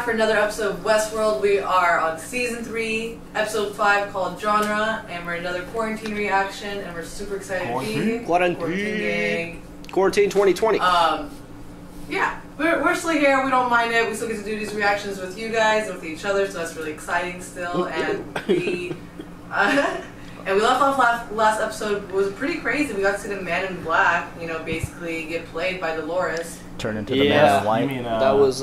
for another episode of Westworld. We are on season 3, episode 5, called Genre, and we're another quarantine reaction, and we're super excited to be here. Quarantine 2020. Yeah, we're still here. We don't mind it. We still get to do these reactions with you guys and with each other, so that's really exciting still. And we and we left off last episode was pretty crazy. We got to see the Man in Black, you know, basically get played by Dolores. Turn into the Man in White. You mean, that was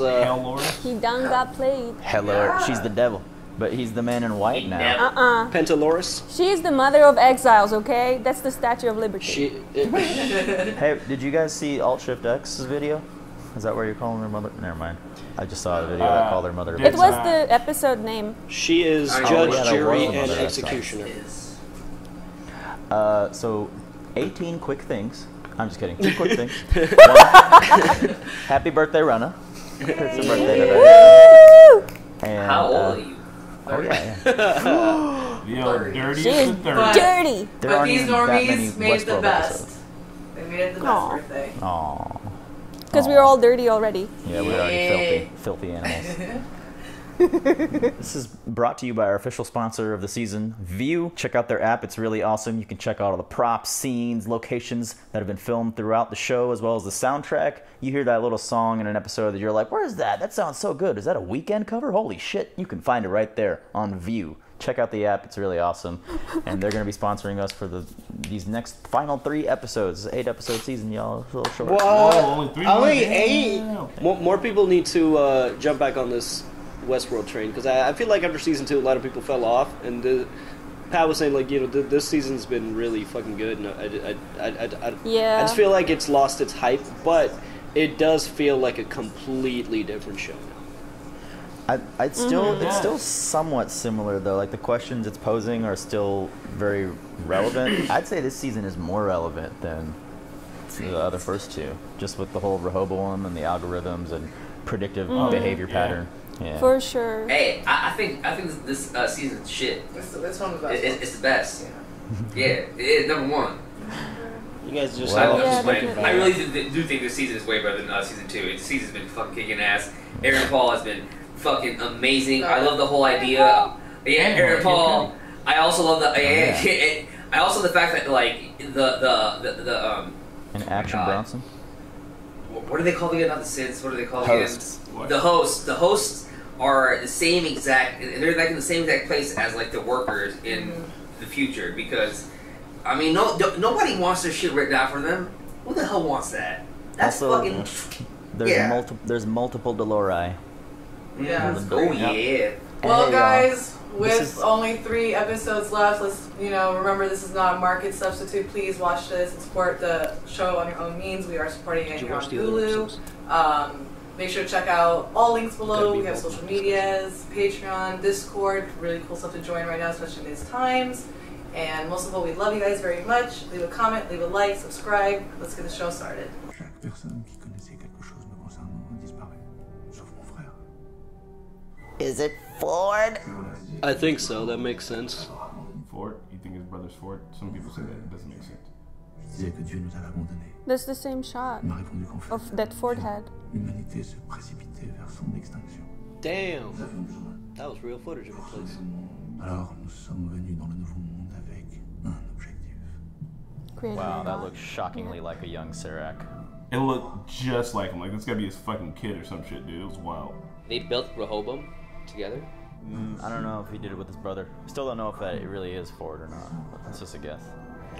he done got played. Hello, she's the devil, but he's the Man in White now. Pentaloris. She is the mother of exiles. Okay, that's the Statue of Liberty. Hey, did you guys see Alt Shift X's video? Is that where you're calling her mother? Never mind. I just saw a video that called her mother. It was the episode name. She is judge, jury, and executioner. So 18 quick things. I'm just kidding. 2 quick things. One, happy birthday, Rana. It's her birthday today. And, how old are you? Oh yeah. Yo, dirty. She is dirty. But these normies made it the best. They made it the best birthday. Aww. Because we were all dirty already. Yeah, we were already filthy animals. This is brought to you by our official sponsor of the season, View. Check out their app. It's really awesome. You can check out all the props, scenes, locations that have been filmed throughout the show, as well as the soundtrack. You hear that little song in an episode that you're like, where is that? That sounds so good. Is that a Weekend cover? Holy shit. You can find it right there on View. Check out the app. It's really awesome. And they're going to be sponsoring us for these next final 3 episodes. It's an 8-episode season, y'all. It's a little short. Well, only 8. More people need to jump back on this Westworld train, because I feel like after season 2 a lot of people fell off, and Pat was saying, like, you know, this season's been really fucking good, and I just feel like it's lost its hype, but it does feel like a completely different show now. It's still somewhat similar though. Like the questions it's posing are still very relevant. I'd say this season is more relevant than the other first 2, just with the whole Rehoboam and the algorithms and predictive behavior pattern. Yeah. For sure. Hey, I think this season's shit. It's one of the best. It's the best. Yeah, it is #1. You guys just I really do think this season is way better than season 2. This season's been fucking kicking ass. Aaron Paul has been fucking amazing. I love the whole idea. Yeah, Aaron Paul. I also love the. I also the fact that like the and Action Bronson. What are they called again? Not the Sins. What are they called Hosts. again? The hosts. The hosts are the same exact. They're like in the same exact place as like the workers in the future, because I mean, nobody wants their shit written out for them. Who the hell wants that? That's also, fucking. There's multiple Dolori. Yeah. Oh yeah. Well, guys, with only 3 episodes left, let's remember this is not a market substitute. Please watch this and support the show on your own means. We are supporting it here on Hulu. Make sure to check out all links below. We have social medias, Patreon, Discord. Really cool stuff to join right now, especially in these times. And most of all, we love you guys very much. Leave a comment, leave a like, subscribe. Let's get the show started. Is it Ford? I think so. That makes sense. Ford? You think his brother's Ford? Some people say that it doesn't make sense. That's the same shot of that Ford had. Damn. That was real footage of a place. Wow, that looks shockingly like a young Serac. It looked just like him. Like, this gotta be his fucking kid or some shit, dude. It was wild. They built Rehoboam together? I don't know if he did it with his brother. Still don't know if that it really is Ford or not. That's just a guess.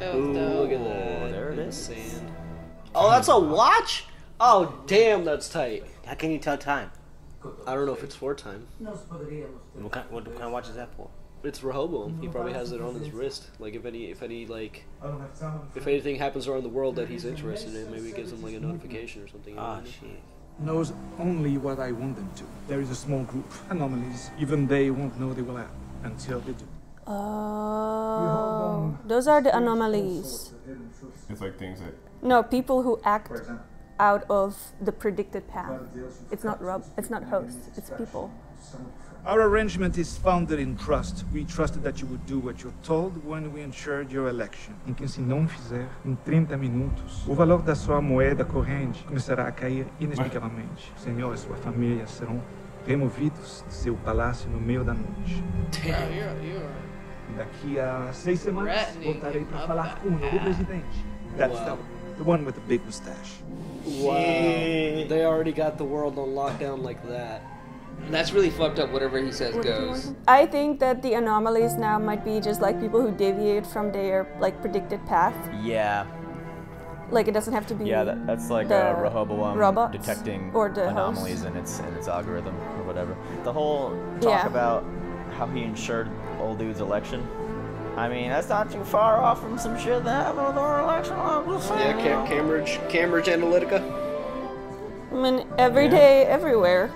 Ooh, look at that. There it is. Sand. Oh, that's a watch? Oh, damn, that's tight. How can you tell time? I don't know if it's for time. What kind of watch is that for? It's Rehoboam. He probably has it on his wrist. Like if anything happens around the world that he's interested in, maybe it gives him like a notification or something. Oh shit. Knows only what I want them to. There is a small group, anomalies. Even they won't know they will happen until they do. Oh, those are the anomalies. It's like things that... No, people who act out of the predicted path. It's not hosts, it's people. Our arrangement is founded in trust. We trusted that you would do what you're told when we ensured your election. Em que se não fizer, em 30 minutos, o valor da sua moeda corrente começará a cair inexplicavelmente. O senhor e sua família serão removidos de seu palácio no meio da noite. Daqui a 6 semanas voltarei para falar com o novo presidente. That's the one with the big mustache. Wow. They already got the world on lockdown like that. That's really fucked up. Whatever he says goes. I think that the anomalies now might be just like people who deviate from their like predicted path. Yeah. Like it doesn't have to be. Yeah, that's like the Rehoboam robots detecting or the anomalies hosts. in its algorithm or whatever. The whole talk about how he ensured old dude's election. I mean, that's not too far off from some shit that happened with our election. Yeah, Cambridge Analytica. I mean, every day, everywhere.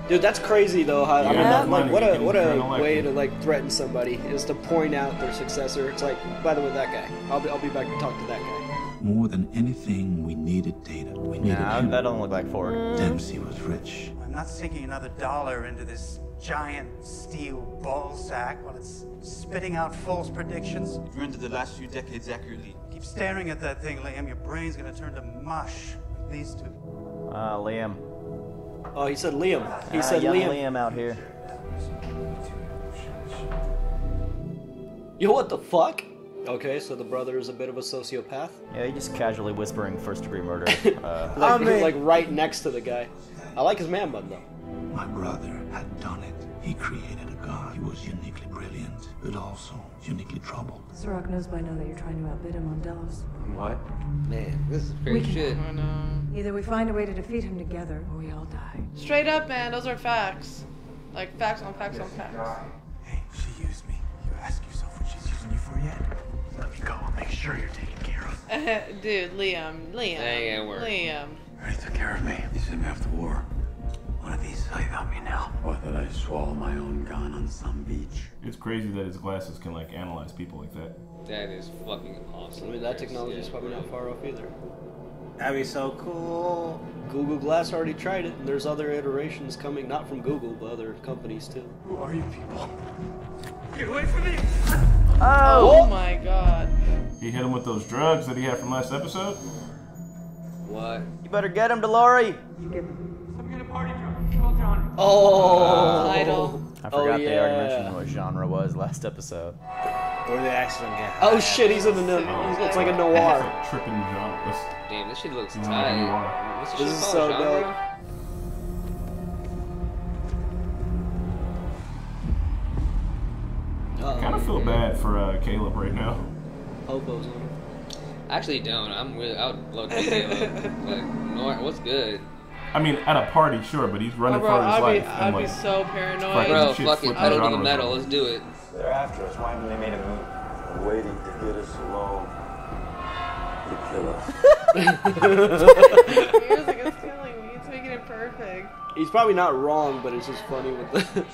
Dude, that's crazy though. How, I mean, Yeah. like, what a way to like threaten somebody is to point out their successor. It's like, by the way, that guy. I'll be back to talk to that guy. More than anything, we needed data. We needed him. That don't look like Ford. Dempsey was rich. I'm not sinking another dollar into this giant steel ball sack while it's spitting out false predictions. You've rendered the last few decades accurately. Keep staring at that thing, Liam. Your brain's gonna turn to mush. These two. Liam. Oh, he said Liam. He said young Liam. Liam out here. Yo, what the fuck? Okay, so the brother is a bit of a sociopath. Yeah, he just casually whispering first-degree murder. Like right next to the guy. I like his man bun though. My brother had done it. He created a god. He was uniquely brilliant, but also uniquely troubled. Sorok knows by now that you're trying to outbid him on Delos. What? Man, this is great shit. Either we find a way to defeat him together, or we all die. Straight up, man. Those are facts. Like facts on facts on facts. Hey, she used me. You ask yourself what she's using you for yet? Let me go. I'll make sure you're taken care of. Dude, Liam. That ain't gonna work. Liam. He took care of me. He sent me off to war. One of these, how you got me now? Or that I swallow my own gun on some beach. It's crazy that his glasses can like analyze people like that. That is fucking awesome. I mean, that technology is probably not far off either. That'd be so cool. Google Glass already tried it, and there's other iterations coming, not from Google, but other companies too. Who are you people? Get away from me! Oh my god. He hit him with those drugs that he had from last episode. What? You better get him, Delori! Oh! Idol. I forgot they already mentioned what genre was last episode. Or the accident guy. Oh shit, he's in the it's like a noir. Tripping genre. Damn, this shit looks No, tight. noir. What's the This shit is called? so Genre? dope. I kind of feel bad for Caleb right now. Hobos on him. I actually don't. I would love to give up. Like, what's good? I mean, at a party, sure, but he's running Bro, for his life. I'd be so paranoid. Bro, shit fuck it. flipping I don't do the genres metal. over. Let's do it. They're after us. Why haven't they made a move? Waiting to get us alone. To kill us. Music is killing me. It's making it perfect. He's probably not wrong, but it's just funny with the.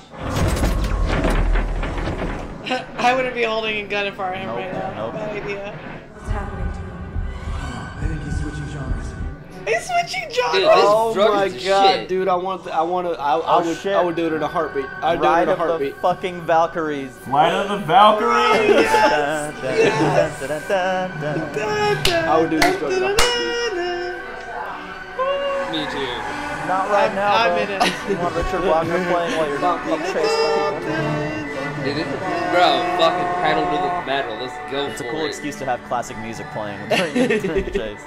I wouldn't be holding a gun in front of him right now. Nope. Bad idea. What's happening to him? I think he's switching genres. He's switching Dude, genres. this Oh drug my is the god, shit. dude! I would do it in a heartbeat. I'd do it Ride in a of the heartbeat. fucking Valkyries. Flight of the Valkyries! I would do this drug in a heartbeat. Me too. Not right now, I'm bro. in it. You want Richard Wagner playing while you're being chased by people? Dude, bro, fucking pedal to the metal. Let's go It's for a cool it. excuse to have classic music playing during the chase.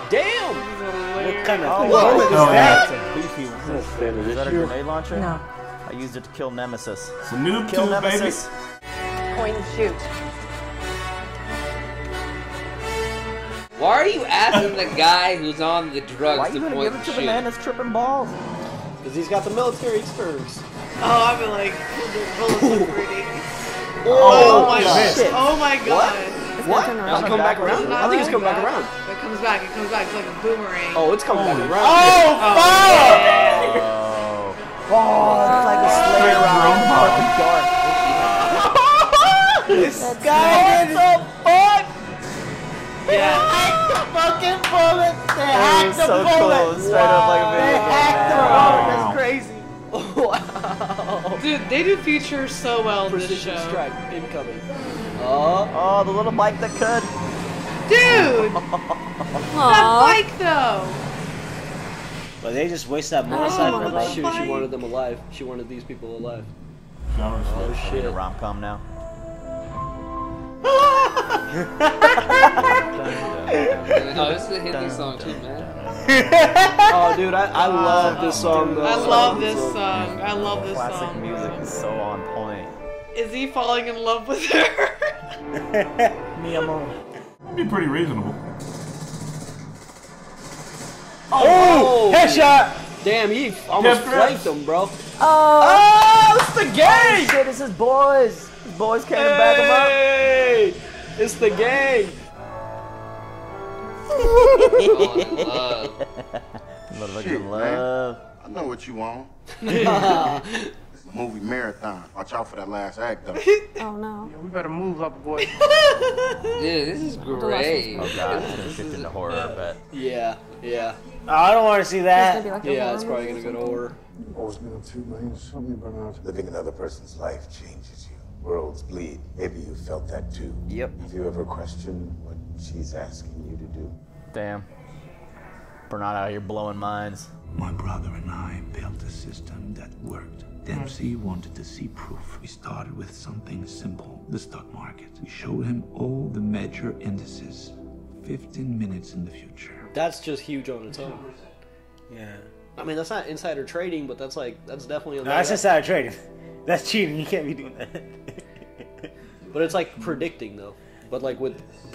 Damn! What kind of Oh, moment is Oh, that? Is that a grenade launcher? No. I used it to kill Nemesis. It's a noob Kill tube, baby. Nemesis. Point and shoot. Why are you asking the guy who's on the drugs Why are to you gonna point give it and to the shoot? man that's tripping balls? Because he's got the military experience. Oh, I've been like, bullets look pretty. Oh, my shit. Oh my god. What? turn Does around. it come back around? I think it's coming back around. It comes back. It comes back. It's like a boomerang. Oh, it's coming back around. Oh, fuck! Oh, it's like a sleigh ride in the fucking dark. This guy did it. Yeah. Hack the fucking bullet. They It hacked was the so bullet. cool. It was straight up like a They video game. hacked the man. bullet. That's crazy. Wow. Dude, they do features so well in this Precision show. strike incoming. Oh, the little bike that could. Dude! That Aww. bike though! But they just wasted that motorcycle. She wanted them alive. She wanted these people alive. Oh shit! A rom-com now. Oh, this is a Hindi song too, man. Oh, dude, I love this song though. I love this song. I love this Classic song. music is so on point. Is he falling in love with her? Mi amor. That'd be pretty reasonable. Oh, headshot! Damn, he almost flanked him, bro. Oh, it's the gang! Shit, it's his boys. His boys came to back him up. Hey, it's the gang. Shit, love. I know what you want. Movie marathon. Watch out for that last act, though. Oh no. We better move up, boy. Dude, this is great. Oh god, it's gonna shift into horror, I bet. Yeah. Oh, I don't want to see that. Yeah, it's probably gonna go to horror. Always been too late. Show me, Bernard. Living another person's life changes you. Worlds bleed. Maybe you felt that too. Yep. Have you ever questioned what she's asking you to do? Damn. Bernard out here blowing minds. My brother and I built a system that worked. Dempsey wanted to see proof. We started with something simple, the stock market. We showed him all the major indices, 15 minutes in the future. That's just huge on its own. Yeah. I mean, that's not insider trading, but that's definitely. No, that's insider trading. That's cheating. You can't be doing that. But it's like predicting though, but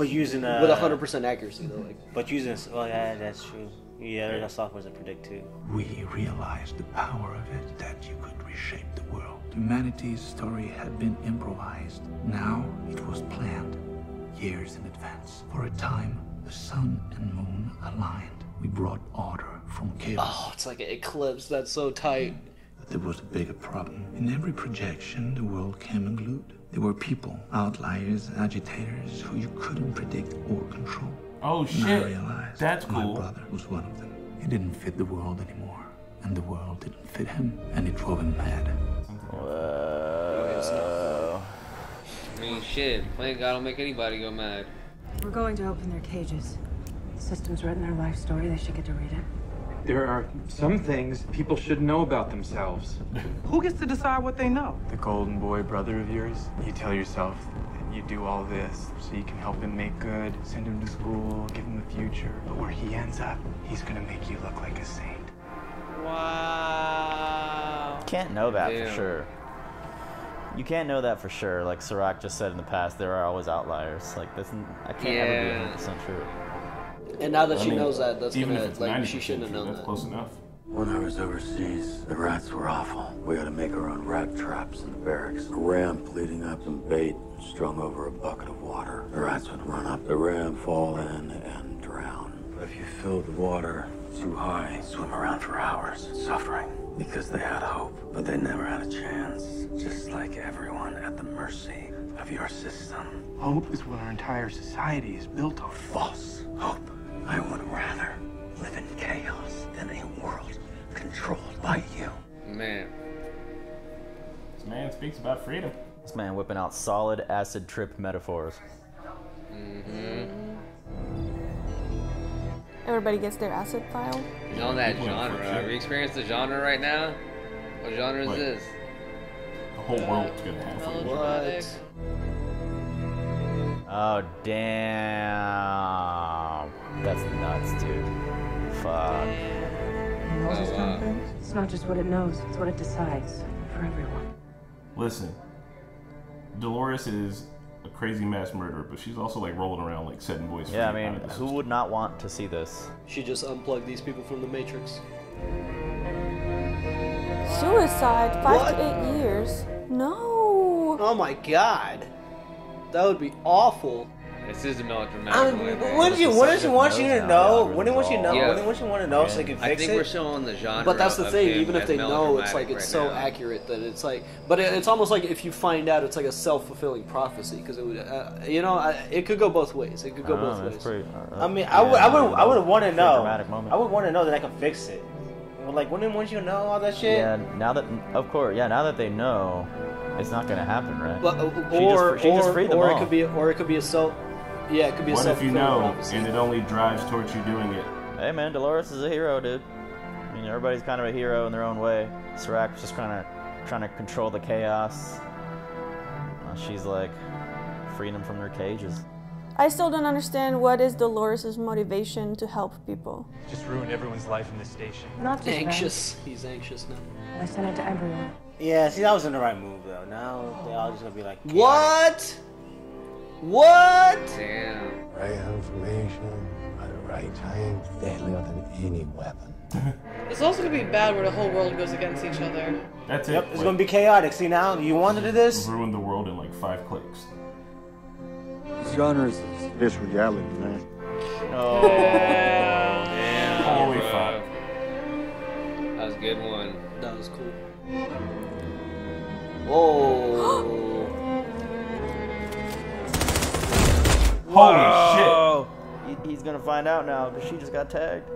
using with 100% accuracy though. But using yeah, that's true. Yeah, that software's a predict too. We realized the power of it, that you could reshape the world. Humanity's story had been improvised. Now it was planned, years in advance. For a time, the sun and moon aligned. We brought order from chaos. Oh, it's like an eclipse. That's so tight. But there was a bigger problem. In every projection, the world came unglued. There were people, outliers, agitators, who you couldn't predict or control. Oh And I shit, realized that's my cool. brother was one of them. He didn't fit the world anymore, and the world didn't fit him, and it drove him mad. Whoa. I mean, shit, playing God will make anybody go mad. We're going to open their cages. The system's written their life story. They should get to read it. There are some things people should know about themselves. Who gets to decide what they know? The golden boy brother of yours? You tell yourself that you do all this so you can help him make good, send him to school, give him a future. But where he ends up, he's gonna make you look like a saint. Wow. Can't know that for sure. You can't know that for sure. Like Sirac just said in the past, there are always outliers. Like this, I can't ever be 100% true. And now that she knows that, that's even gonna if it's like 90% she shouldn't have known that's that. close enough. When I was overseas, the rats were awful. We had to make our own rat traps in the barracks. A ramp leading up some bait strung over a bucket of water. The rats would run up the ramp, fall in, and drown. But if you filled the water too high, swim around for hours, suffering. Because they had hope, but they never had a chance. Just like everyone at the mercy of your system. Hope is what our entire society is built on. False hope. I would rather live in chaos than a world controlled by you. Man. This man speaks about freedom. This man whipping out solid acid trip metaphors. Everybody gets their acid file. You know that genre. Have you experienced the genre right now? What genre is What? this? The whole world's gonna have freedom. What? Oh damn! That's nuts, dude. Fuck. It knows its own things. It's not just what it knows, it's what it decides for everyone. Listen, Dolores is a crazy mass murderer, but she's also like rolling around like setting boys free. Yeah, I mean, who would not want to see this? She just unplugged these people from the Matrix. Suicide, 5 to 8 years. No. Oh my god. That would be awful. This is a melodramatic. What do you want you to know? What do you want you know? Yeah. What do you want to know so they can fix it? I think we're showing the genre. But that's the of thing, him even if as they know, it's like melodramatic it's right so now. accurate that it's like, but it's almost like if you find out, it's like a self-fulfilling prophecy because it would, it could go both ways. It could go both ways. I mean, I would want to know. I would want to know that I can fix it. Well, like, wouldn't want you to know all that shit? Yeah, now that, of course, now that they know, it's not gonna happen, right? But She just freed them all. it could be a self. Yeah, it could be a What if you self-fulfilling know prophecy. and it only drives towards you doing it? Hey man, Dolores is a hero, dude. I mean, everybody's kind of a hero in their own way. Serac just trying to control the chaos. She's like freeing them from their cages. I still don't understand what is Dolores' motivation to help people. Just ruined everyone's life in this station. Not just Anxious. He's anxious now. I sent it to everyone. Yeah, see, that wasn't the right move, though. Now they're all just gonna be like, what? What? Damn. Right information at the right time, deadlier than any weapon. It's also gonna be bad where the whole world goes against each other. That's it. Yep, it's gonna be chaotic. See, now you wanted this. Ruin the world in like 5 clicks. Genres is this reality, man. Oh, damn. Holy fuck. That was a good one. That was cool. Whoa. Holy shit. He's gonna find out now because she just got tagged.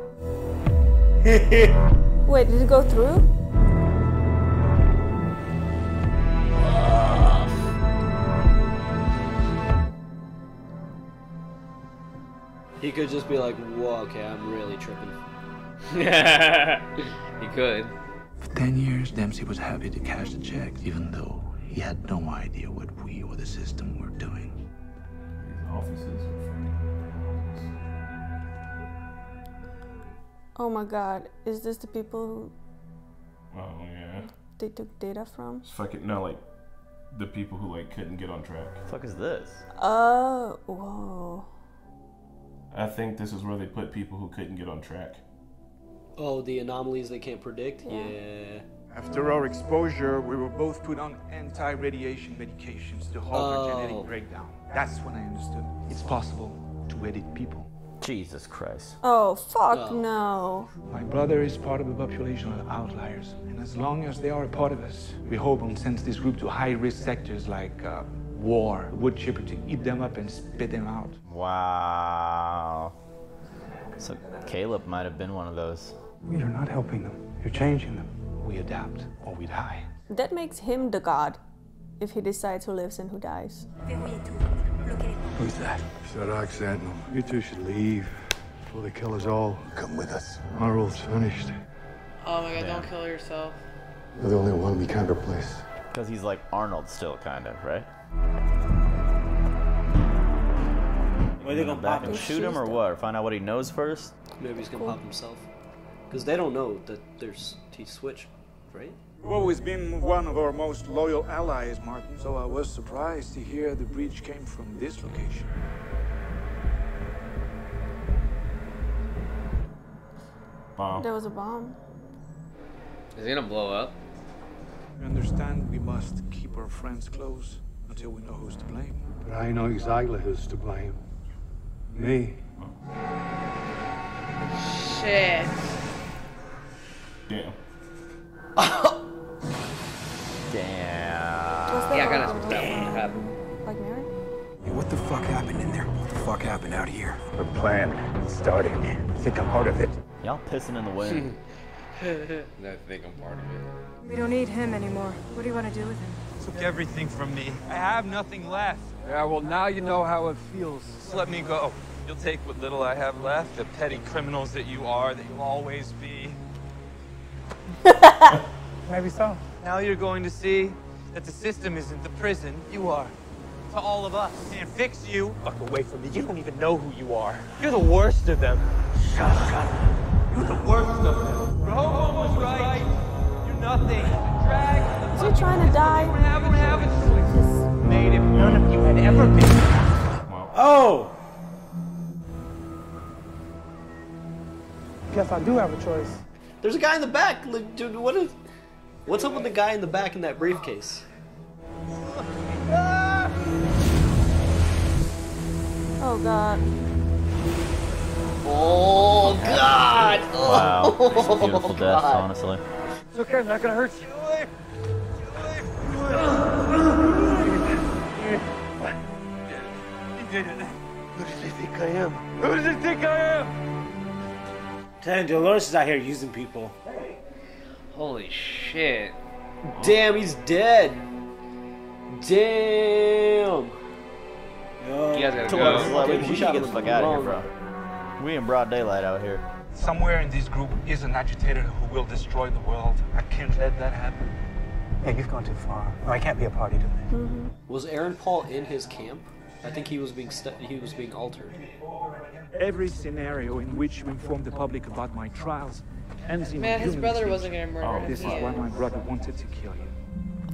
Wait, did it go through? He could just be like, whoa, okay, I'm really tripping. He could. For 10 years, Dempsey was happy to cash the checks, even though he had no idea what we or the system were doing. These offices are Oh my god, is this the people who Oh yeah. they took data from? It's fucking no, like the people who like couldn't get on track. The fuck is this? Oh, whoa. I think this is where they put people who couldn't get on track. Oh, the anomalies they can't predict? Yeah. After our exposure, we were both put on anti-radiation medications to halt our genetic breakdown. That's when I understood it's possible to edit people. Jesus Christ. Oh, fuck no. My brother is part of a population of outliers, and as long as they are a part of us, we hope and send this group to high-risk sectors like war, wood chipper to eat them up and spit them out. Wow. So Caleb might have been one of those. We are not helping them. You're changing them. We adapt or we die. That makes him the god if he decides who lives and who dies. Who's that? Serac Sentinel. You two should leave before they kill us all. Come with us. Our role's finished. Oh my god, don't kill yourself. You're the only one we can't replace. Because he's like Arnold still, kind of, right? Are they gonna back and shoot him or what? Or find out what he knows first? Maybe he's gonna pop himself. Because they don't know that he switched, right? You've always been one of our most loyal allies, Martin, so I was surprised to hear the breach came from this location. Bomb. There was a bomb. Is it gonna blow up? You understand we must keep our friends close until we know who's to blame. But I know exactly who's to blame. Me. Shit. Damn. Damn. Yeah, I kind of expected that one to happen. Like Mary? Hey, what the fuck happened in there? What the fuck happened out here? The plan started. I think I'm part of it. Y'all pissing in the wind. I think I'm part of it. We don't need him anymore. What do you want to do with him? Took everything from me. I have nothing left. Yeah, well, now you know how it feels. Just let me go. You'll take what little I have left, the petty criminals that you are, that you'll always be. Maybe so. Now you're going to see that the system isn't the prison you are. To all of us. Can't fix you. Fuck away from me. You don't even know who you are. You're the worst of them. Shut up. You're the worst of them. Rohan was right. You're nothing. Drag. Is he trying to die? Have a choice. Made if none of you had ever been. Oh! Guess I do have a choice. There's a guy in the back. Like, dude, what's up with the guy in the back in that briefcase? Oh god. Oh god! Wow. Oh, It's a beautiful death, God. honestly. It's okay, I'm not gonna hurt you. You did it. Who does he think I am? Who does he think I am? Telling Dolores is out here using people. Holy shit. Damn, he's dead. Damn. You guys gotta go. Maybe We should get the fuck out of here, bro. We in broad daylight out here. Somewhere in this group is an agitator who will destroy the world. I can't let that happen. Yeah, you've gone too far. I can't be a party to this. Was Aaron Paul in his camp? I think he was being altered. Every scenario in which you inform the public about my trials ends in Man, his human brother speech. wasn't gonna murder him. This is why my brother wanted to kill you.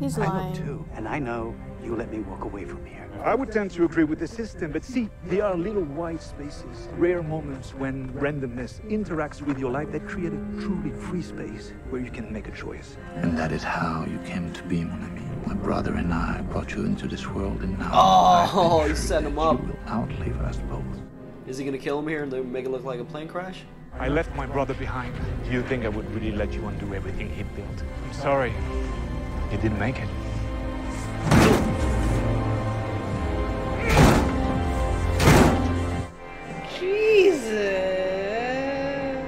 He's I lying. look too, and I know you let me walk away from here. I would tend to agree with the system, but see, there are little white spaces, rare moments when randomness interacts with your life that create a truly free space where you can make a choice. And that is how you came to be, mon ami. My brother and I brought you into this world, and now Oh, he set him up. you will outlive us both. Is he gonna kill him here and then make it look like a plane crash? I left my brother behind. Do you think I would really let you undo everything he built? I'm sorry. You didn't make it. Jesus.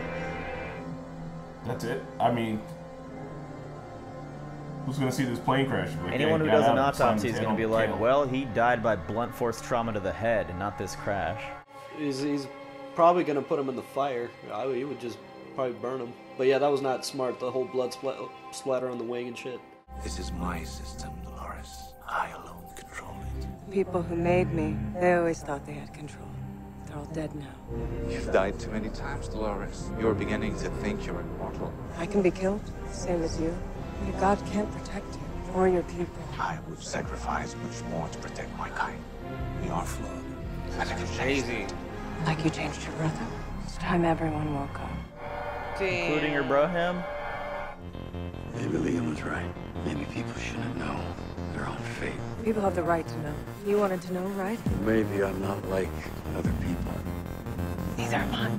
That's it. I mean, who's gonna see this plane crash? Like, Anyone who got does an out, autopsy is son, going to be tail, like, tail. well, he died by blunt force trauma to the head and not this crash. He's probably gonna put him in the fire. He would just probably burn him. But yeah, that was not smart. The whole blood splatter on the wing and shit. This is my system, Dolores. I alone control it. People who made me, they always thought they had control. They're all dead now. You've died too many times, Dolores. You're beginning to think you're immortal. I can be killed, same as you. Your God can't protect you or your people. I would sacrifice much more to protect my kind. We are flawed. And I can change that. Like you changed your brother. It's time everyone woke up. Including your bro him? Maybe Liam was right. Maybe people shouldn't know their own fate. People have the right to know. You wanted to know, right? Maybe I'm not like other people. Neither am I.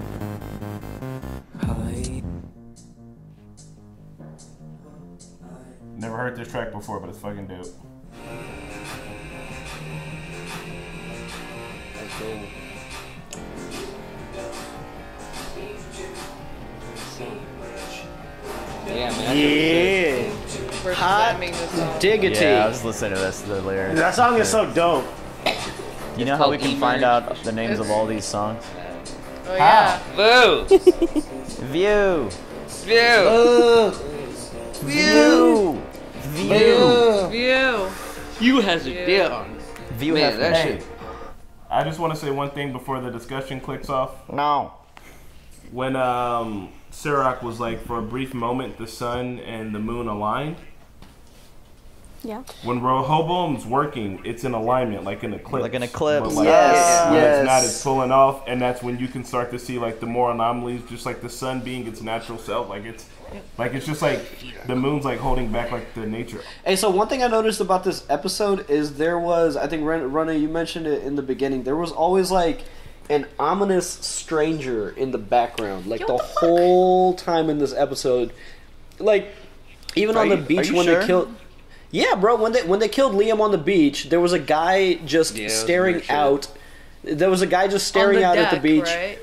Never heard this track before, but it's fucking dope. That's cool. Yeah, man. Yeah. Hot diggity. Yeah, I was listening to this, the lyrics. That song is so dope. You know how we can find out the names of all these songs? Oh yeah. Boo! View! View! View! View! View. You has a deal. View Man, have that Hey, shit. I just want to say one thing before the discussion clicks off. No. When Sirach was like, for a brief moment, the sun and the moon aligned. Yeah. When Rehoboam's working, it's in alignment, like an eclipse. Like an eclipse. But, like, Yes, when yes. it's not, it's pulling off, and that's when you can start to see like the more anomalies, just like the sun being its natural self. Like it's just like the moon's like holding back like the nature. Hey, so one thing I noticed about this episode is there was, I think, Rana, you mentioned it in the beginning, there was always like an ominous stranger in the background, like the whole time in this episode. Like, even on the beach when they killed... Yeah, bro, when they killed Liam on the beach, there was a guy just staring out. There was a guy just staring out at the beach. Right?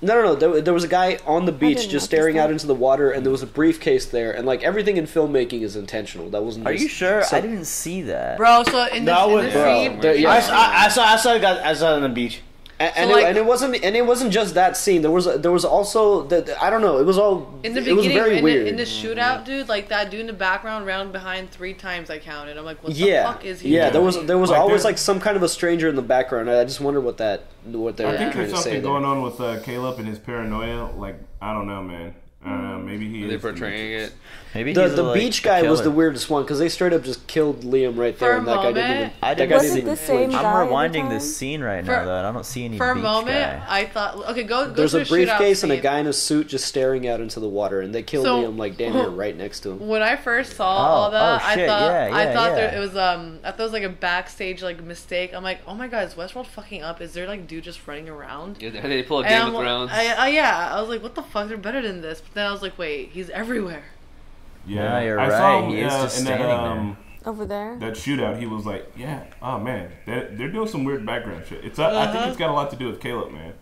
No. There was a guy on the beach just staring out into the water, and there was a briefcase there, and like everything in filmmaking is intentional. That wasn't. Are you sure? I didn't see that. Bro, so in this scene, I saw it on the beach. And it wasn't just that scene. There was also I don't know. It was all in the it beginning, was very weird. in the shootout, dude, like that dude in the background ran behind 3 times. I counted. I'm like, what the fuck is he? Yeah, doing? there was always like some kind of a stranger in the background. I just wondered what they were I think trying there's to say something there. going on with Caleb and his paranoia. Like, I don't know, man. Maybe he They're is portraying it. Maybe the beach guy was the weirdest one because they straight up just killed Liam right there, and that guy didn't even. I that didn't guy see. didn't even flinch. I'm rewinding this scene right now, though. And I don't see any For a beach moment, guy. I thought, okay, go. There's to a briefcase and a scene. guy in a suit just staring out into the water, and they killed So- Liam like damn near right next to him. When I first saw all that, shit, I thought yeah. it was I thought it was like a backstage like mistake. I'm like, oh my god, is Westworld fucking up? Is there like dude just running around? Yeah, they pull a And Game I'm of Thrones. I was like, what the fuck? They're better than this. But then I was like, wait, he's everywhere. Yeah, you're I right. saw him, He is just in standing that, Over there. That shootout, he was like, yeah, oh man, they're doing some weird background shit. I think it's got a lot to do with Caleb, man.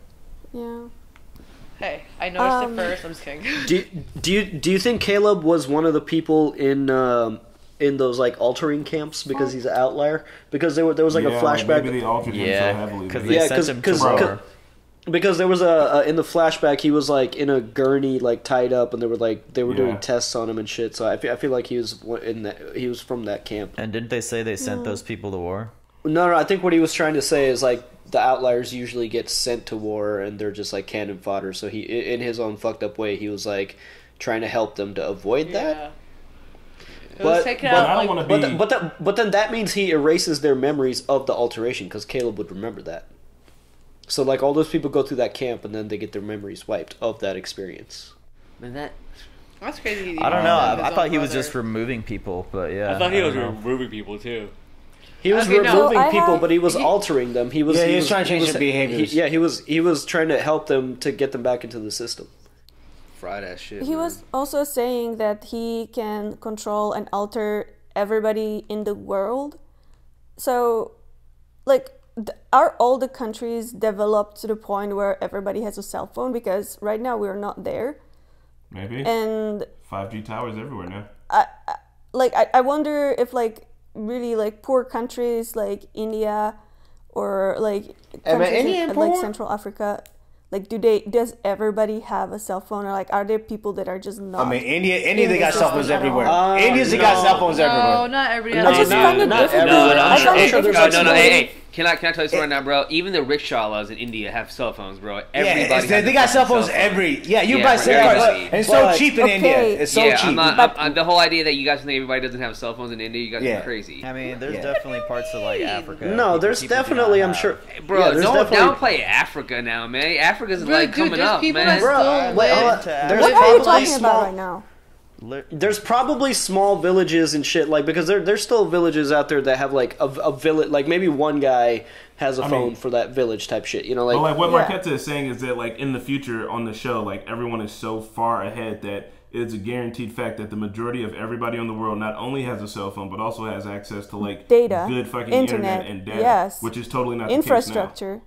Yeah. Hey, I noticed it first. I'm just kidding. Do you think Caleb was one of the people in those like altering camps because he's an outlier? Because there was like a flashback. Maybe they altered him so heavily. because they sent him to war. Because there was in the flashback he was like in a gurney like tied up and they were doing tests on him and shit. So I feel like he was from that camp. And didn't they say they sent those people to war? No, I think what he was trying to say is like the outliers usually get sent to war and they're just like cannon fodder. So he, in his own fucked up way, he was like trying to help them to avoid that. But then that means he erases their memories of the alteration because Caleb would remember that. So like all those people go through that camp and then they get their memories wiped of that experience. Man, that's crazy. I don't know. I thought he was just removing people, but yeah. I thought he was removing people too. He was removing people, but he was altering them. He was trying to change their behaviors. He was trying to help them to get them back into the system. Fried ass shit. He was also saying that he can control and alter everybody in the world. So, like, are all the countries developed to the point where everybody has a cell phone? Because right now we're not there. Maybe. And 5G towers everywhere now. I wonder if like really like poor countries like India or like countries in, like Central Africa, like does everybody have a cell phone, or like are there people that are just not? I mean, India they got cell phones everywhere. India's got cell phones everywhere. No, not everybody. Hey, can I tell you something right now, bro? Even the rickshaws in India have cell phones, bro. Everybody they got cell phones you buy SIM cards, and it's so cheap in India. It's so cheap. The whole idea that you guys think everybody doesn't have cell phones in India, you guys are crazy. I mean, there's definitely parts of like Africa. No, there's definitely, I'm sure, bro. Don't downplay Africa now, man. Africa's like coming up, man. Bro, what are you talking about right now? There's probably small villages and shit, like, because there's still villages out there that have like a village, like maybe one guy has a phone for that village type shit, you know, like. Well, like what Marquetta is saying is that like in the future on the show, like everyone is so far ahead that it's a guaranteed fact that the majority of everybody on the world not only has a cell phone but also has access to like data, good fucking internet and data, yes, which is totally not infrastructure. The case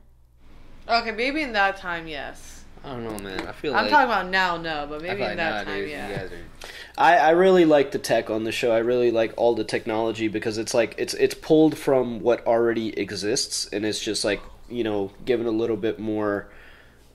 now. Okay, maybe in that time, yes. I don't know, man. I feel I'm talking about now, no, but maybe in that time, yeah. I really like the tech on the show. I really like all the technology because it's like it's pulled from what already exists and it's just like, you know, given a little bit more.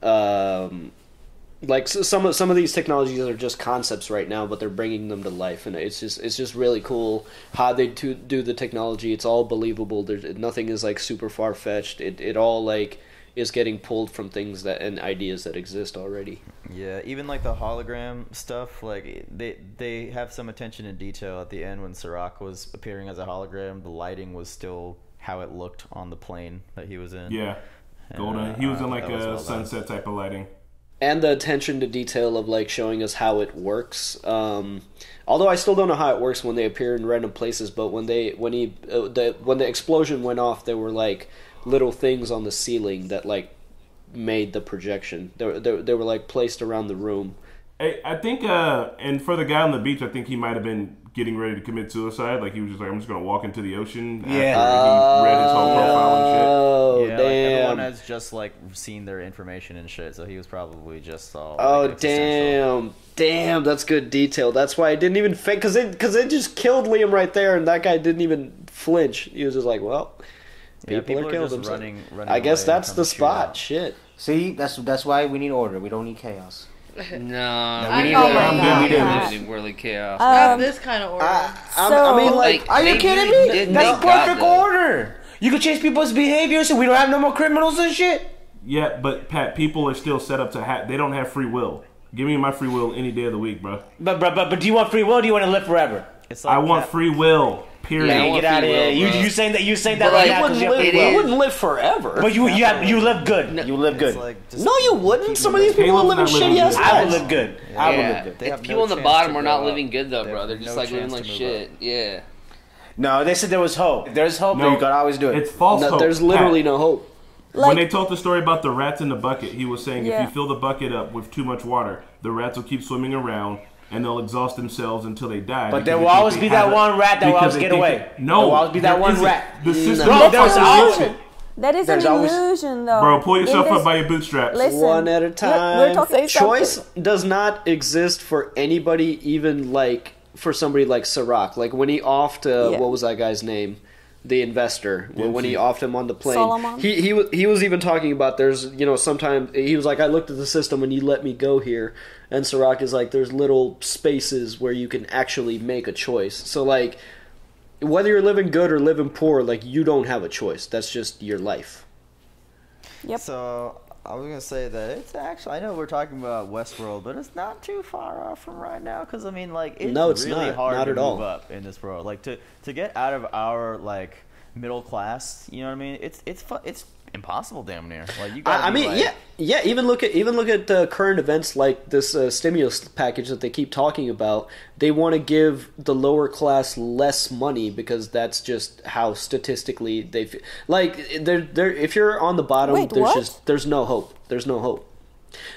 Like some of these technologies are just concepts right now, but they're bringing them to life, and it's just really cool how they do the technology. It's all believable. Nothing is like super far fetched. It all like is getting pulled from things and ideas that exist already. Yeah, even like the hologram stuff, like they have some attention to detail at the end when Sirach was appearing as a hologram. The lighting was still how it looked on the plane that he was in. Yeah, golden. He was in like a sunset type of lighting. And the attention to detail of like showing us how it works. Although I still don't know how it works when they appear in random places, but when the explosion went off, there were like little things on the ceiling that like made the projection. They were like placed around the room. Hey, I think, and for the guy on the beach, I think he might have been getting ready to commit suicide. Like he was just like, I'm just gonna walk into the ocean. After he read his whole profile and shit. Oh, damn. Like everyone has just like seen their information and shit, so he was probably just all. Oh, damn, that's good detail. That's why I didn't even fake, because it just killed Liam right there, and that guy didn't even flinch. He was just like, well. People are killing themselves. Running I guess that's the spot. Shit. See, that's why we need order. We don't need chaos. No, we need order. We need really chaos. Not this kind of order. I mean, like, are you kidding me? That's perfect order. You can change people's behavior so we don't have no more criminals and shit. Yeah, but Pat, people are still set up to they don't have free will. Give me my free will any day of the week, bro. But do you want free will or do you want to live forever? I want free will. Period. Yeah, get out of here. You saying that right now because you wouldn't live forever. But you live good. No, you live good. Like no, you wouldn't. Some of these people are living shitty ass lives. I would live good. I would live good. People on the bottom are not living good though, bro. They're just like living like shit. Yeah. No, they said there was hope. If there's hope, then you gotta always do it. It's false hope. There's literally no hope. When they told the story about the rats in the bucket, he was saying if you fill the bucket up with too much water, the rats will keep swimming around. And they'll exhaust themselves until they die. But there will always be that one rat that will always get away. No. There will always be that one rat. The system. Bro, that is an illusion, though. Bro, pull yourself up by your bootstraps. Listen, one at a time. Choice something. does not exist for anybody, even like for somebody like Sirach. Like when he offed, what was that guy's name? the investor, when he offed him on the plane. Solomon? He was even talking about there's, sometimes he was like, I looked at the system and you let me go here, and Sirach is like, there's little spaces where you can actually make a choice. So like, whether you're living good or living poor, like, you don't have a choice. That's just your life. Yep. So I was gonna say that it's actually, I know we're talking about Westworld, but it's not too far off from right now, because I mean, like, it's really hard to move up in this world. Like, to get out of our like middle class, you know what I mean? It's impossible, damn near. Like, you gotta yeah. Even look at the current events, like this stimulus package that they keep talking about. They want to give the lower class less money because that's just how statistically they feel. Like, if you're on the bottom, there's no hope. There's no hope.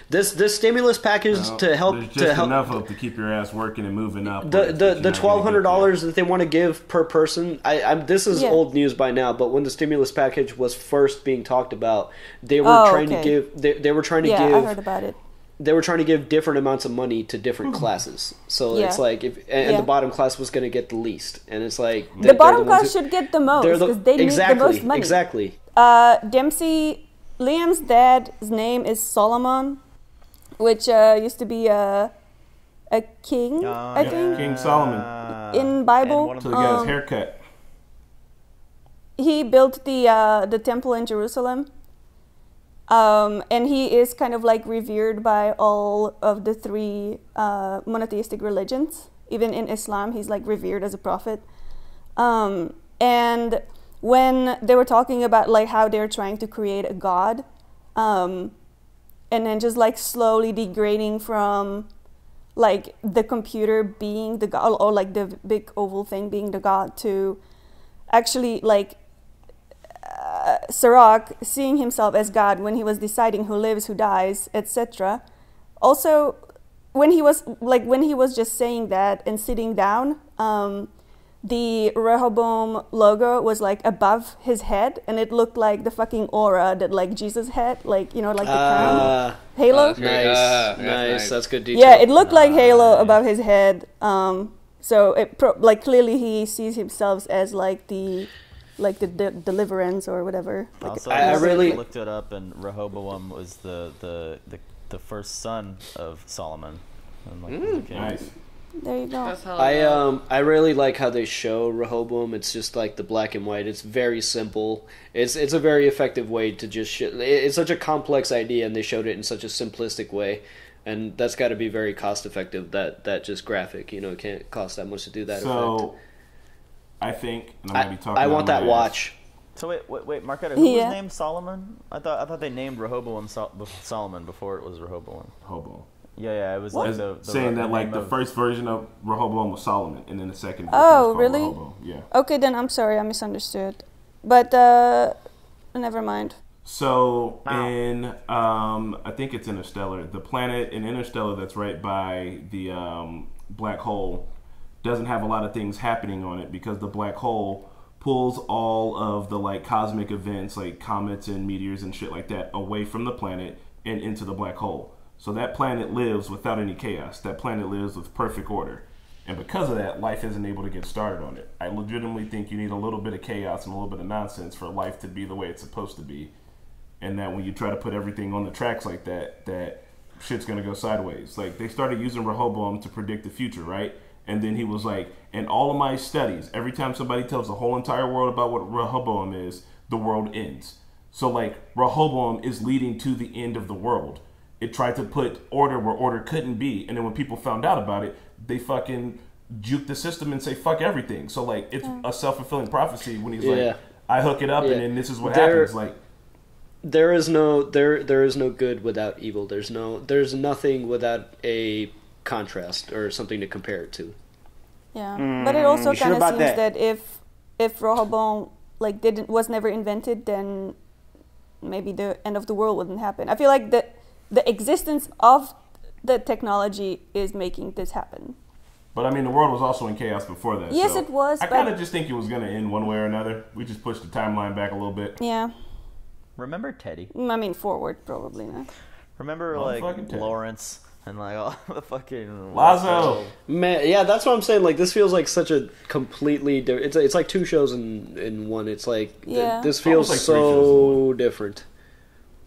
This stimulus package to help enough hope to keep your ass working and moving up. The $1,200 that they want to give per person. This is old news by now, but when the stimulus package was first being talked about, they were trying to give. They were trying to give. I heard about it. They were trying to give different amounts of money to different classes. So it's like, the bottom class was going to get the least, and it's like the bottom class should get the most because they need the most money. Exactly. Liam's dad's name is Solomon, which used to be a king, I think. King Solomon. In Bible. So he got his haircut. He built the temple in Jerusalem. And he is kind of like revered by all of the three monotheistic religions. Even in Islam, he's like revered as a prophet. And when they were talking about like how they're trying to create a god, and then just like slowly degrading from like the computer being the god, or like the big oval thing being the god, to actually like Sirach seeing himself as God when he was deciding who lives, who dies, etc. Also, when he was just saying that and sitting down, the Rehoboam logo was like above his head, and it looked like the fucking aura that like Jesus had, like, like the crown halo. Nice. That's good detail. Yeah, it looked like halo above his head. So it clearly he sees himself as like the deliverance or whatever. Like, also, I really looked it up, and Rehoboam was the first son of Solomon. And, like, nice. There you go. I really like how they show Rehoboam. It's just like the black and white. It's very simple. It's a very effective way to just it's such a complex idea, and they showed it in such a simplistic way. And that's got to be very cost effective. That just graphic, it can't cost that much to do that effect. I think, and I might be talking. I want that watch. So wait, Marquetta, who was named Solomon? I thought they named Rehoboam Solomon before it was Rehoboam. Rehoboam. Yeah, it was like saying that like the first version of Rehoboam was Solomon, and then the second version was called really? Rehoboam. Yeah. Okay, then I'm sorry, I misunderstood. But never mind. So in I think it's Interstellar, the planet in Interstellar that's right by the black hole doesn't have a lot of things happening on it because the black hole pulls all of the like cosmic events like comets and meteors and shit like that away from the planet and into the black hole. So that planet lives without any chaos. That planet lives with perfect order. And because of that, life isn't able to get started on it. I legitimately think you need a little bit of chaos and a little bit of nonsense for life to be the way it's supposed to be. And that when you try to put everything on the tracks like that shit's gonna go sideways. Like, they started using Rehoboam to predict the future, right? And then he was like, in all of my studies, every time somebody tells the whole entire world about what Rehoboam is, the world ends. So like, Rehoboam is leading to the end of the world. It tried to put order where order couldn't be. And then when people found out about it, they fucking juke the system and say, fuck everything. So like, it's a self-fulfilling prophecy when he's like, I hook it up and then this is what happens. Like, there is no good without evil. There's nothing without a contrast or something to compare it to. Yeah, but it also kind of seems that if Rehoboam like was never invented, then maybe the end of the world wouldn't happen. I feel like the existence of the technology is making this happen. But I mean, the world was also in chaos before that. Yes, so it was. I kind of just think it was going to end one way or another. We just pushed the timeline back a little bit. Yeah. Remember Teddy? I mean, forward probably not. Remember like Lawrence and like all the fucking Lazo. Man, yeah, that's what I'm saying. Like, this feels like such a completely different. It's like two shows in one. It's like this feels like so different.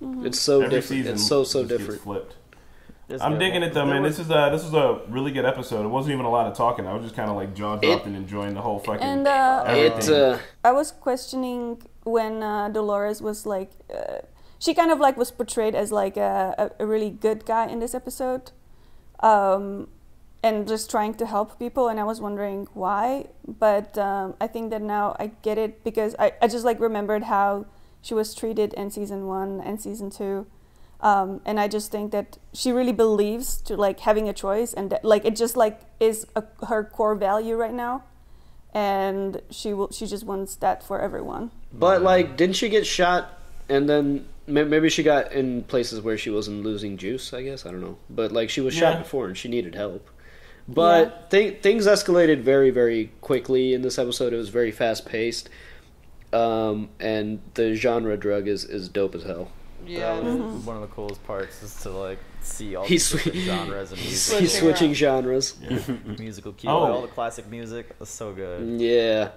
Mm-hmm. It's so Every different. season It's so just gets different. Flipped. I'm digging it though, man. This is a really good episode. It wasn't even a lot of talking. I was just kind of like jaw dropped and enjoying the whole fucking. And I was questioning when Dolores was like, she kind of like was portrayed as like a really good guy in this episode, and just trying to help people. And I was wondering why, but I think that now I get it because I just like remembered how she was treated in season 1 and season 2. And I just think that she really believes to like having a choice, and that, like it just like is her core value right now, and she just wants that for everyone. But like, didn't she get shot, and then maybe she got in places where she wasn't losing juice? I guess I don't know. But like, she was shot before, and she needed help. But things escalated very, very quickly in this episode. It was very fast paced, and the genre drug is dope as hell. Yeah, that was one of the coolest parts is to like see all the different genres of music. He's switching genres. Yeah. Musical cue, all the classic music. That's so good. Yeah.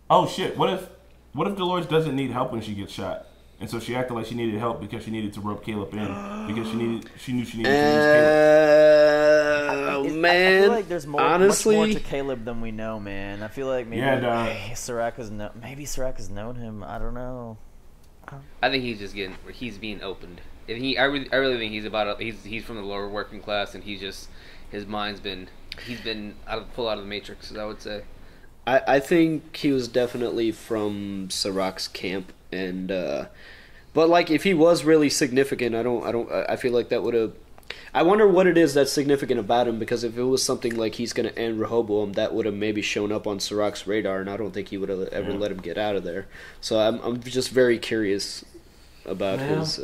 Oh shit! What if Dolores doesn't need help when she gets shot, and so she acted like she needed help because she needed to rope Caleb in because she knew she needed to use Caleb. Man, I feel like there's much more to Caleb than we know, man. I feel like maybe Soraka's known him. I don't know. I think he's being opened. And I really think he's from the lower working class, and his mind's been pulled out of the matrix, I would say. I think he was definitely from Sirach's camp, and but like if he was really significant, I feel like that would have. I wonder what it is that's significant about him, because if it was something like he's going to end Rehoboam, that would have maybe shown up on Sirach's radar, and I don't think he would have ever let him get out of there. So I'm just very curious about his.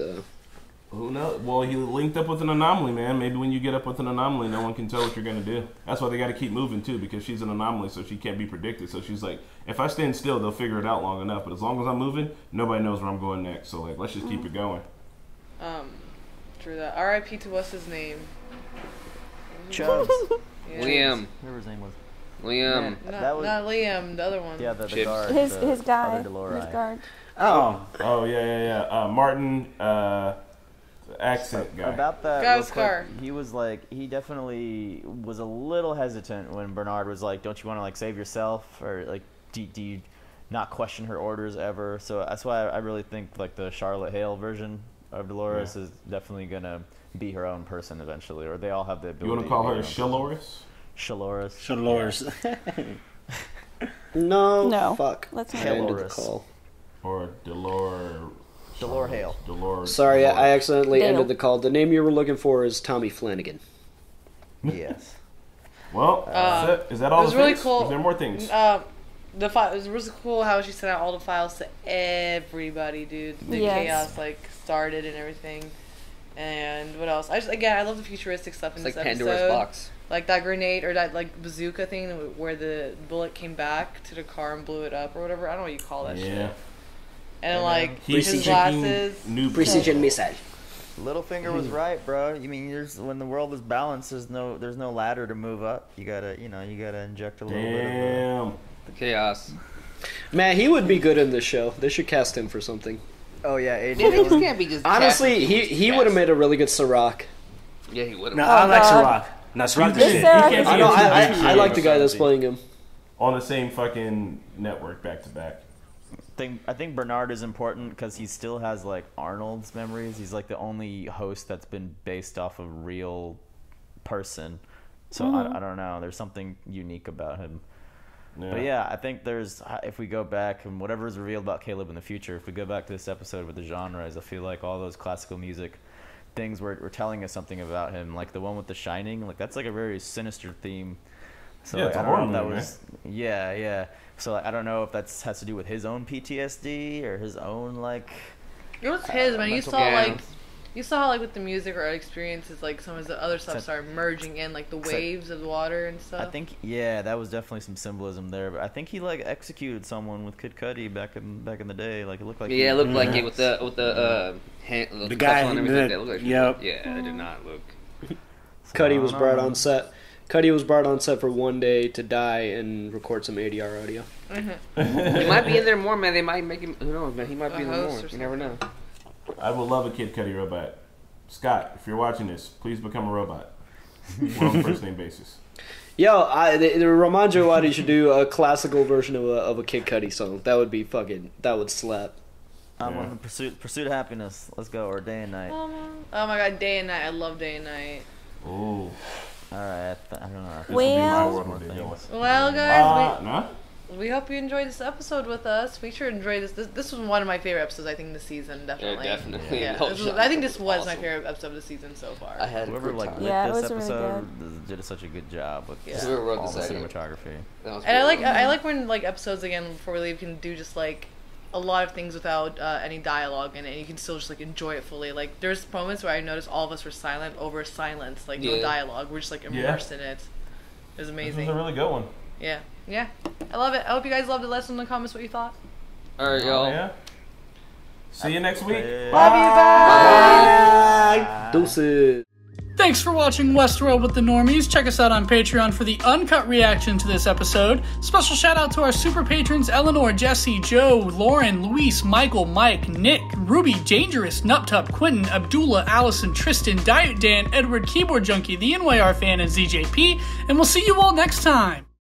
Who knows? Well, he linked up with an anomaly, man. Maybe when you get up with an anomaly, no one can tell what you're going to do. That's why they got to keep moving too, because she's an anomaly, so she can't be predicted. So she's like, if I stand still, they'll figure it out long enough. But as long as I'm moving, nobody knows where I'm going next. So like, let's just keep it going. True that. R.I.P. to what's his name? Chubbs. Liam. Whatever his name was. Liam. Not Liam, the other one. Yeah, the guard. His guy. His guard. Oh yeah. Martin, accent guy. About that, Guy's car. He was like, he definitely was a little hesitant when Bernard was like, "Don't you want to like save yourself, or like do you not question her orders ever?" So that's why I really think like the Charlotte Hale version of Dolores is definitely gonna be her own person eventually, or they all have the ability. You want to call her Shaloris? Shaloris. No. Fuck. Let's I ended the call. Or Dolores Hale. Sorry, I accidentally ended the call. The name you were looking for is Tommy Flanagan. Yes. Well, is that all? It was really cool. Is there more things? It was really cool how she sent out all the files to everybody, dude. The chaos started and everything. And what else? I love the futuristic stuff in this episode. It's like Pandora's box. Like that grenade or that like bazooka thing where the bullet came back to the car and blew it up or whatever. I don't know what you call that shit. And like his glasses. Precision missile. Littlefinger was right, bro. You mean when the world is balanced, there's no ladder to move up. You gotta inject a little bit of the chaos. Man, he would be good in this show. They should cast him for something. Oh yeah, he just can't be just. Honestly, he would have made a really good Sirach. Yeah, he would have. No, I like Sirach. No, Sirach. I like the guy that's playing him. On the same fucking network, back to back. I think Bernard is important because he still has like Arnold's memories. He's like the only host that's been based off a real person. So I don't know. There's something unique about him. Yeah. But yeah, I think if we go back and whatever is revealed about Caleb in the future, if we go back to this episode with the genres, I feel like all those classical music things were telling us something about him. Like the one with The Shining, like that's like a very sinister theme. So yeah, like, it's I a don't horror know if that movie, was yeah. So like, I don't know if that has to do with his own PTSD or his own like. It was his, man. You saw how like with the music or experiences, like some of the other stuff started merging in, like the waves of the water and stuff. I think that was definitely some symbolism there. But I think he like executed someone with Kid Cudi back in the day. Like it looked like it looked like it with the hand, the guy and everything. That looked like yep. Yeah, it did not look. Cuddy was brought on set. Cuddy was brought on set for one day to die and record some ADR audio. He might be in there more, man. They might make him. Who knows, man? He might be in there more. You never know. I would love a Kid Cudi robot. Scott, if you're watching this, please become a robot. We're on a first name basis. Yo, the Rahman Jawadi should do a classical version of a Kid Cudi song. That would be fucking. That would slap. I'm on the pursuit of happiness. Let's go, or Day and Night. Oh my god, Day and Night. I love Day and Night. Ooh. Alright, I don't know. Well, guys, nah? we hope you enjoyed this episode with us. We sure enjoyed this. This was one of my favorite episodes, I think, this season. Definitely. Yeah, definitely. Yeah, I think this was my favorite episode of the season so far. I had whoever lit this episode did such a good job with all the cinematography. And I like when like episodes again before we leave can do just like a lot of things without any dialogue in it, and you can still just like enjoy it fully. Like there's moments where I noticed all of us were silent over silence, like no dialogue. We're just like immersed in it. It was amazing. This was a really good one. Yeah, I love it. I hope you guys loved it. Let us know in the comments what you thought. All right, y'all. Yeah. See you next week. Love you. Bye. Deuces. Thanks for watching Westworld with the Normies. Check us out on Patreon for the uncut reaction to this episode. Special shout out to our super patrons Eleanor, Jesse, Joe, Lauren, Luis, Michael, Mike, Nick, Ruby, Dangerous, Nuptup, Quentin, Abdullah, Allison, Tristan, Diet Dan, Edward, Keyboard Junkie, the NYR Fan, and ZJP. And we'll see you all next time.